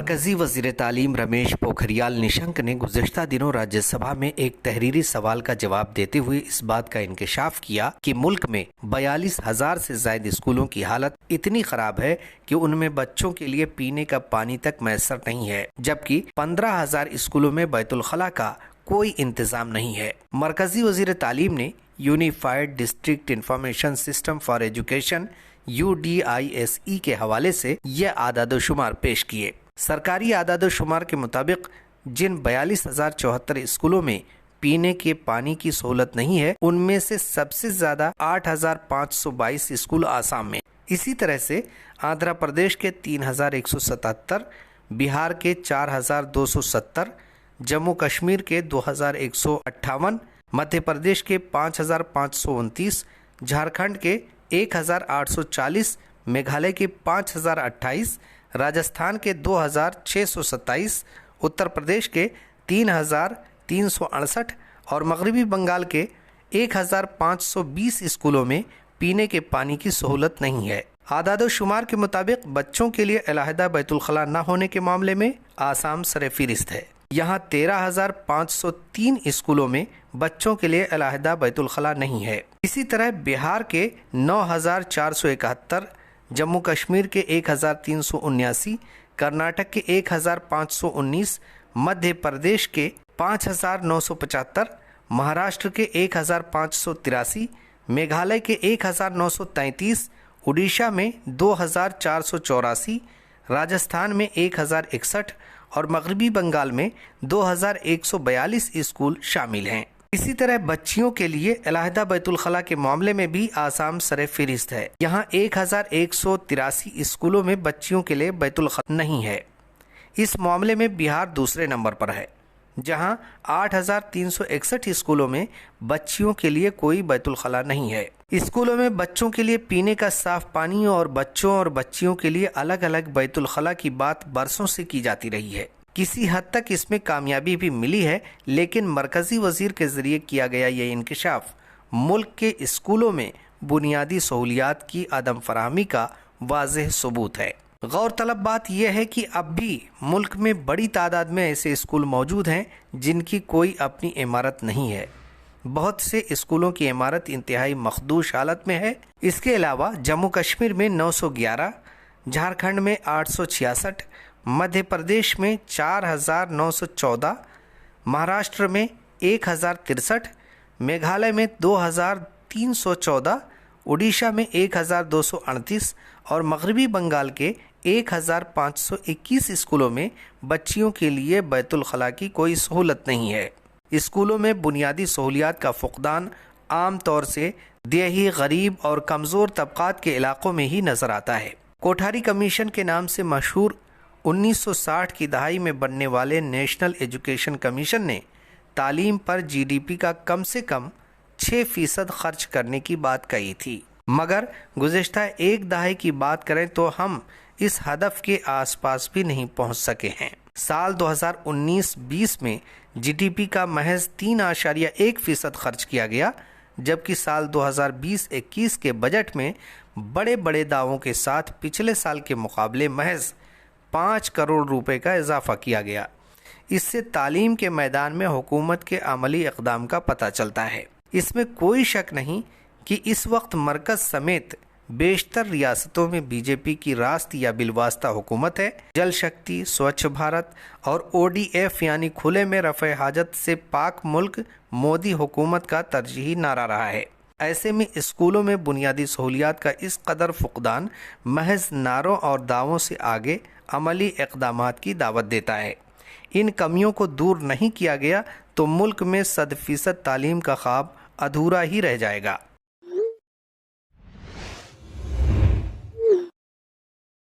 مرکزی وزیر تعلیم رمیش پوکھریال نشنک نے گزشتہ دنوں راجیہ سبھا میں ایک تحریری سوال کا جواب دیتے ہوئے اس بات کا انکشاف کیا کہ ملک میں 42,000 سے زائد اسکولوں کی حالت اتنی خراب ہے کہ ان میں بچوں کے لیے پینے کا پانی تک میسر نہیں ہے، جبکہ 15,000 اسکولوں میں بیت الخلاء کا کوئی انتظام نہیں ہے۔ مرکزی وزیر تعلیم نے unified district information system for education UDISE کے حوالے سے یہ اعداد و شمار پیش کیے۔ سرکاری اعداد و شمار کے مطابق جن 42,074 اسکولوں میں پینے کے پانی کی سہولت نہیں ہے، ان میں سے سب سے زیادہ 8,522 اسکول آسام میں، اسی طرح سے آندھرا پردیش کے 3,177، بہار کے 4,270، جموں کشمیر کے 2,158، مدھیہ پردیش کے 5,529، جھارکھنڈ کے 1,840، میگھالیہ کے 5,028، راجستھان کے 2,627، اتر پردیش کے 3,368 اور مغربی بنگال کے 1,520 اسکولوں میں پینے کے پانی کی سہولت نہیں ہے۔ اعداد و شمار کے مطابق بچوں کے لیے علیحدہ بیت الخلاء نہ ہونے کے معاملے میں آسام سر فہرست ہے۔ یہاں 13,503 اسکولوں میں بچوں کے لیے علیحدہ بیت الخلاء نہیں ہے۔ اسی طرح بہار کے 9,471، جموں کشمیر کے 1,379، کرناٹک کے 1,519، مدھیہ پردیش کے 5,975، مہاراشٹر کے 1,583، میگھالیہ کے 1,933، اڈیشہ میں 2,484، راجستھان میں 1,061 اور مغربی بنگال میں 2,142 اسکول شامل ہیں۔ اسی طرح بچیوں کے لیے علیحدہ بیت الخلاء کے معاملے میں بھی آسام سر فہرست ہے۔ یہاں 1,183 اسکولوں میں بچیوں کے لیے بیت الخلاء نہیں ہے۔ اس معاملے میں بہار دوسرے نمبر پر ہے، جہاں 8,361 اسکولوں میں بچیوں کے لیے کوئی بیت الخلاء نہیں ہے۔ اسکولوں میں بچوں کے لیے پینے کا صاف پانی اور بچوں اور بچیوں کے لیے الگ الگ بیت الخلاء کی بات برسوں سے کی جاتی رہی ہے۔ کسی حد تک اس میں کامیابی بھی ملی ہے، لیکن مرکزی وزیر کے ذریعے کیا گیا یہ انکشاف ملک کے اسکولوں میں بنیادی سہولیات کی عدم فراہمی کا واضح ثبوت ہے۔ غور طلب بات یہ ہے کہ اب بھی ملک میں بڑی تعداد میں ایسے اسکول موجود ہیں جن کی کوئی اپنی عمارت نہیں ہے۔ بہت سے اسکولوں کی عمارت انتہائی مخدوش حالت میں ہے۔ اس کے علاوہ جموں کشمیر میں 911، جھارکھنڈ میں 866، مدھیہ پردیش میں 4,914، مہاراشٹر میں 1,063، میگھالیہ میں 2,314، اڈیشہ میں 1,238 اور مغربی بنگال کے 1,521 اسکولوں میں بچیوں کے لیے بیت الخلاء کی کوئی سہولت نہیں ہے۔ اسکولوں میں بنیادی سہولیات کا فقدان عام طور سے دیہی، غریب اور کمزور طبقات کے علاقوں میں ہی نظر آتا ہے۔ کوٹھاری کمیشن کے نام سے مشہور 1960 کی دہائی میں بننے والے نیشنل ایجوکیشن کمیشن نے تعلیم پر GDP کا کم سے کم 6% خرچ کرنے کی بات کہی تھی، مگر گزشتہ ایک دہائی کی بات کریں تو ہم اس ہدف کے آس پاس بھی نہیں پہنچ سکے ہیں۔ سال 2019-20 میں GDP کا محض 3.1% خرچ کیا گیا، جبکہ سال 2020-21 کے بجٹ میں بڑے بڑے دعووں کے ساتھ پچھلے سال کے مقابلے محض 5 کروڑ روپے کا اضافہ کیا گیا۔ اس سے تعلیم کے میدان میں حکومت کے عملی اقدام کا پتہ چلتا ہے۔ اس میں کوئی شک نہیں کہ اس وقت مرکز سمیت بیشتر ریاستوں میں BJP کی راست یا بالواسطہ حکومت ہے۔ جل شکتی، سوچھ بھارت اور ODF یعنی کھلے میں رفع حاجت سے پاک ملک مودی حکومت کا ترجیحی نعرہ رہا ہے۔ ایسے میں اسکولوں میں بنیادی سہولیات کا اس قدر فقدان محض نعروں اور دعووں سے آگے عملی اقدامات کی دعوت دیتا ہے۔ ان کمیوں کو دور نہیں کیا گیا تو ملک میں 100% تعلیم کا خواب ادھورا ہی رہ جائے گا۔